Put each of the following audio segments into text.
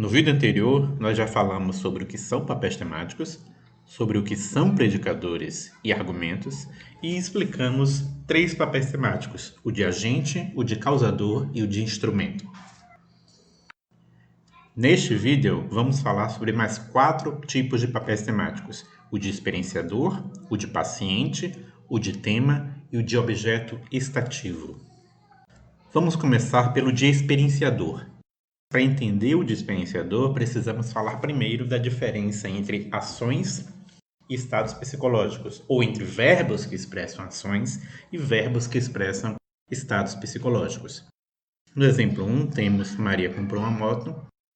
No vídeo anterior, nós já falamos sobre o que são papéis temáticos, sobre o que são predicadores e argumentos, e explicamos 3 papéis temáticos: o de agente, o de causador e o de instrumento. Neste vídeo, vamos falar sobre mais 4 tipos de papéis temáticos: o de experienciador, o de paciente, o de tema e o de objeto estativo. Vamos começar pelo de experienciador. Para entender o de experienciador, precisamos falar primeiro da diferença entre ações e estados psicológicos, ou entre verbos que expressam ações e verbos que expressam estados psicológicos. No exemplo 1, temos Maria comprou uma moto.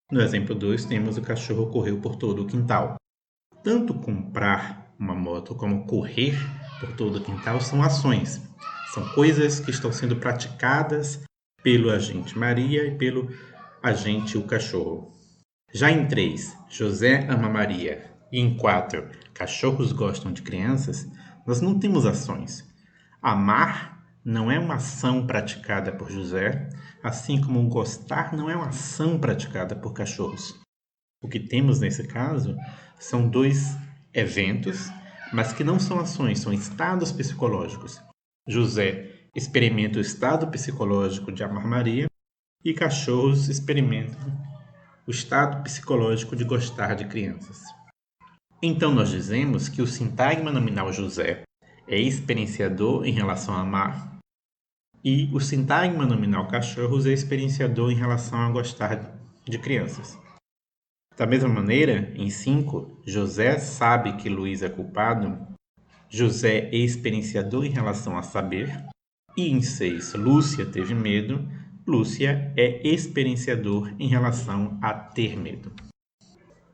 No exemplo 2, temos o cachorro correu por todo o quintal. Tanto comprar uma moto como correr por todo o quintal são ações. São coisas que estão sendo praticadas pelo agente Maria e pelo agente o cachorro. Já em 3, José ama Maria, e em 4, cachorros gostam de crianças, nós não temos ações. Amar não é uma ação praticada por José, assim como gostar não é uma ação praticada por cachorros. O que temos nesse caso são 2 eventos, mas que não são ações, são estados psicológicos. José experimenta o estado psicológico de amar Maria, e cachorros experimentam o estado psicológico de gostar de crianças. Então nós dizemos que o sintagma nominal José é experienciador em relação a amar, e o sintagma nominal cachorros é experienciador em relação a gostar de crianças. Da mesma maneira, em 5, José sabe que Luiz é culpado, José é experienciador em relação a saber, e em 6, Lúcia teve medo, Lúcia é experienciador em relação a ter medo.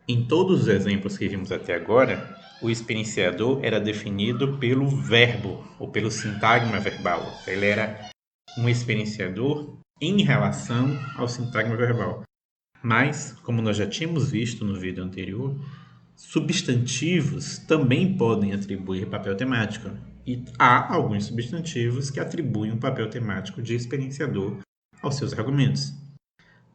Em todos os exemplos que vimos até agora, o experienciador era definido pelo verbo ou pelo sintagma verbal. Ele era um experienciador em relação ao sintagma verbal. Mas, como nós já tínhamos visto no vídeo anterior, substantivos também podem atribuir papel temático. E há alguns substantivos que atribuem um papel temático de experienciador aos seus argumentos.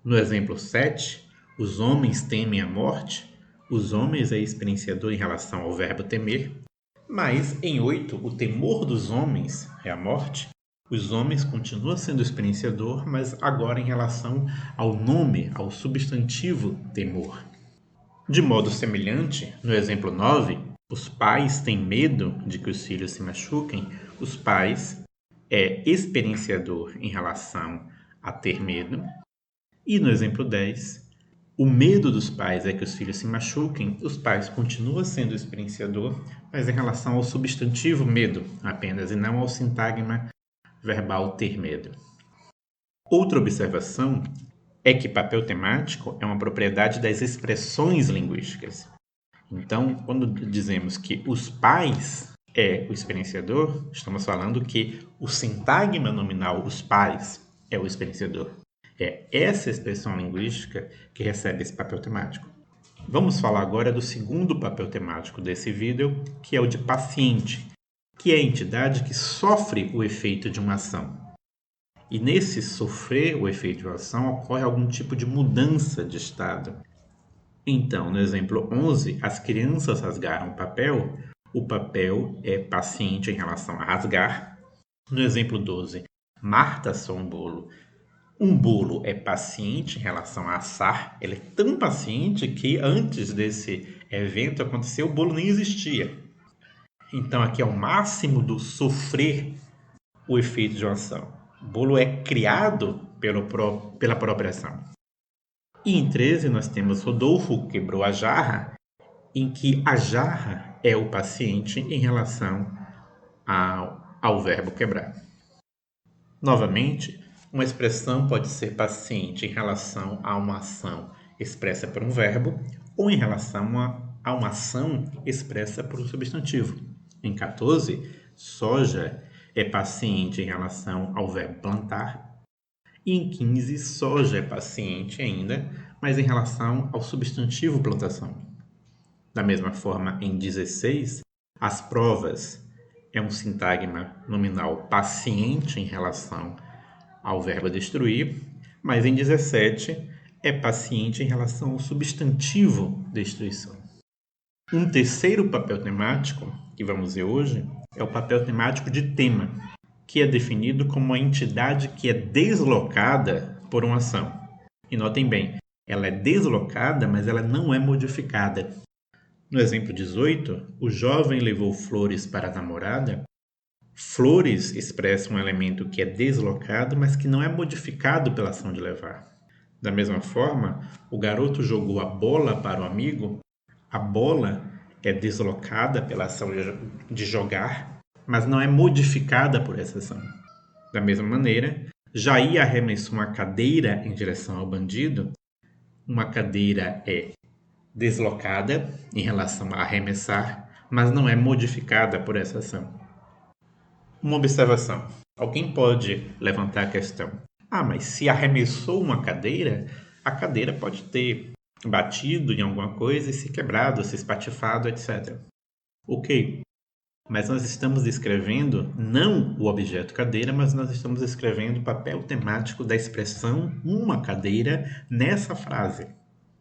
No exemplo 7, os homens temem a morte. Os homens é experienciador em relação ao verbo temer. Mas em 8, o temor dos homens é a morte. Os homens continuam sendo experienciador, mas agora em relação ao nome, ao substantivo temor. De modo semelhante, no exemplo 9, os pais têm medo de que os filhos se machuquem. Os pais é experienciador em relação a ter medo. E no exemplo 10, o medo dos pais é que os filhos se machuquem. Os pais continuam sendo experienciador, mas em relação ao substantivo medo apenas, e não ao sintagma verbal ter medo. Outra observação é que papel temático é uma propriedade das expressões linguísticas. Então, quando dizemos que os pais é o experienciador, estamos falando que o sintagma nominal os pais é o experienciador. É essa expressão linguística que recebe esse papel temático. Vamos falar agora do segundo papel temático desse vídeo, que é o de paciente, que é a entidade que sofre o efeito de uma ação. E nesse sofrer o efeito de uma ação ocorre algum tipo de mudança de estado. Então, no exemplo 11, as crianças rasgaram o papel é paciente em relação a rasgar. No exemplo 12, Marta assou um bolo. Um bolo é paciente em relação a assar. Ele é tão paciente que antes desse evento acontecer, o bolo nem existia. Então, aqui é o máximo do sofrer o efeito de uma ação. O bolo é criado pela própria ação. E em 13 nós temos Rodolfo quebrou a jarra, em que a jarra é o paciente em relação ao verbo quebrar. Novamente, uma expressão pode ser paciente em relação a uma ação expressa por um verbo ou em relação a uma ação expressa por um substantivo. Em 14, soja é paciente em relação ao verbo plantar. E em 15, soja é paciente ainda, mas em relação ao substantivo plantação. Da mesma forma, em 16, as provas é um sintagma nominal paciente em relação ao verbo destruir, mas em 17 é paciente em relação ao substantivo destruição. Um terceiro papel temático, que vamos ver hoje, é o papel temático de tema, que é definido como uma entidade que é deslocada por uma ação. E notem bem, ela é deslocada, mas ela não é modificada. No exemplo 18, o jovem levou flores para a namorada. Flores expressa um elemento que é deslocado, mas que não é modificado pela ação de levar. Da mesma forma, o garoto jogou a bola para o amigo. A bola é deslocada pela ação de jogar, mas não é modificada por essa ação. Da mesma maneira, Jair arremessou uma cadeira em direção ao bandido. Uma cadeira é deslocada em relação a arremessar, mas não é modificada por essa ação. Uma observação. Alguém pode levantar a questão: mas se arremessou uma cadeira, a cadeira pode ter batido em alguma coisa e se quebrado, se espatifado, etc. Ok, mas nós estamos descrevendo não o objeto cadeira, mas nós estamos descrevendo o papel temático da expressão uma cadeira nessa frase.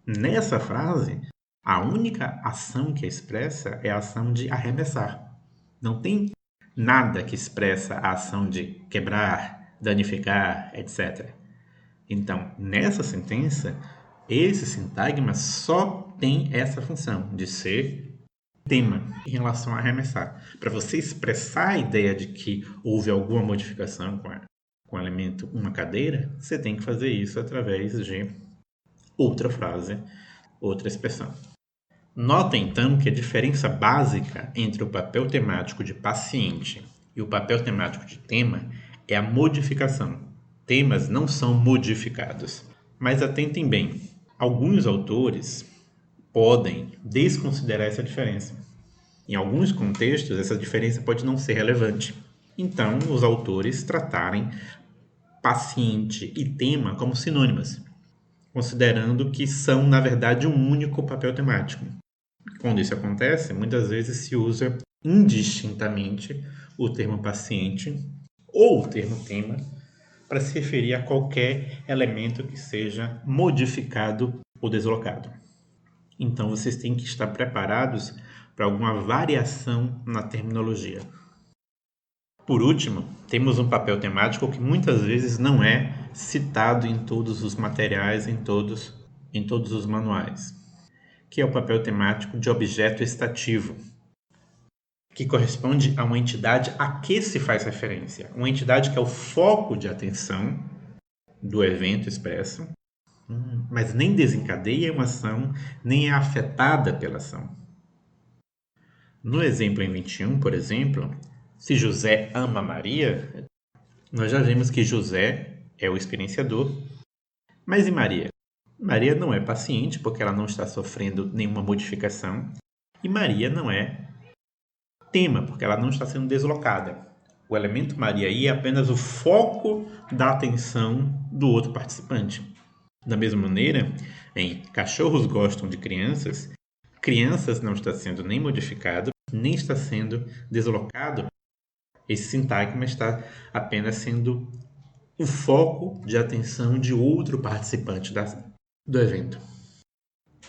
Nessa frase, a única ação que é expressa é a ação de arremessar. Não tem nada que expressa a ação de quebrar, danificar, etc. Então, nessa sentença, esse sintagma só tem essa função de ser tema em relação a arremessar. Para você expressar a ideia de que houve alguma modificação com o elemento uma cadeira, você tem que fazer isso através de outra frase, outra expressão. Nota então que a diferença básica entre o papel temático de paciente e o papel temático de tema é a modificação. Temas não são modificados. Mas atentem bem, alguns autores podem desconsiderar essa diferença. Em alguns contextos, essa diferença pode não ser relevante. Então, os autores tratarem paciente e tema como sinônimas, considerando que são, na verdade, um único papel temático. Quando isso acontece, muitas vezes se usa indistintamente o termo paciente ou o termo tema para se referir a qualquer elemento que seja modificado ou deslocado. Então, vocês têm que estar preparados para alguma variação na terminologia. Por último, temos um papel temático que muitas vezes não é citado em todos os materiais, em todos os manuais, que é o papel temático de objeto estativo, que corresponde a uma entidade a que se faz referência, uma entidade que é o foco de atenção do evento expresso, mas nem desencadeia uma ação, nem é afetada pela ação. No exemplo em 21, por exemplo, se José ama Maria, nós já vimos que José é o experienciador, mas e Maria? Maria não é paciente porque ela não está sofrendo nenhuma modificação, e Maria não é tema porque ela não está sendo deslocada. O elemento Maria aí é apenas o foco da atenção do outro participante. Da mesma maneira, em Cachorros Gostam de Crianças, crianças não está sendo nem modificado, nem está sendo deslocado. Esse sintagma está apenas sendo o foco de atenção de outro participante do evento.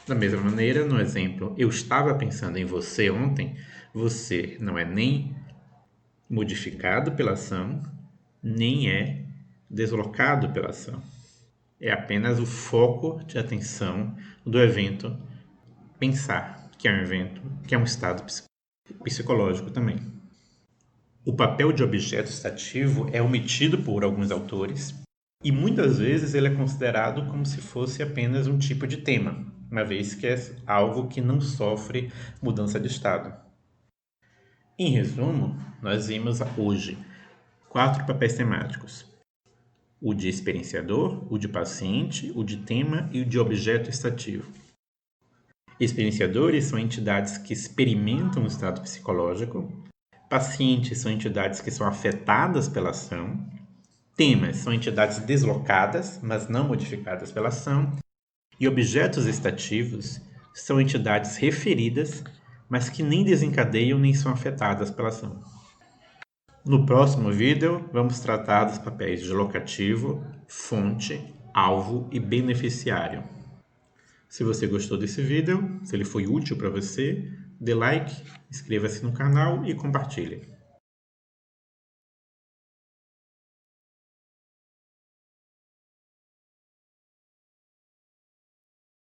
Da mesma maneira, no exemplo, eu estava pensando em você ontem, você não é nem modificado pela ação, nem é deslocado pela ação. É apenas o foco de atenção do evento pensar, que é um evento, que é um estado psicológico também. O papel de objeto estativo é omitido por alguns autores e muitas vezes ele é considerado como se fosse apenas um tipo de tema, uma vez que é algo que não sofre mudança de estado. Em resumo, nós vimos hoje 4 papéis temáticos: o de experienciador, o de paciente, o de tema e o de objeto estativo. Experienciadores são entidades que experimentam o estado psicológico. Pacientes são entidades que são afetadas pela ação. Temas são entidades deslocadas, mas não modificadas pela ação. E objetos estativos são entidades referidas, mas que nem desencadeiam nem são afetadas pela ação. No próximo vídeo, vamos tratar dos papéis de locativo, fonte, alvo e beneficiário. Se você gostou desse vídeo, se ele foi útil para você, dê like, inscreva-se no canal e compartilhe.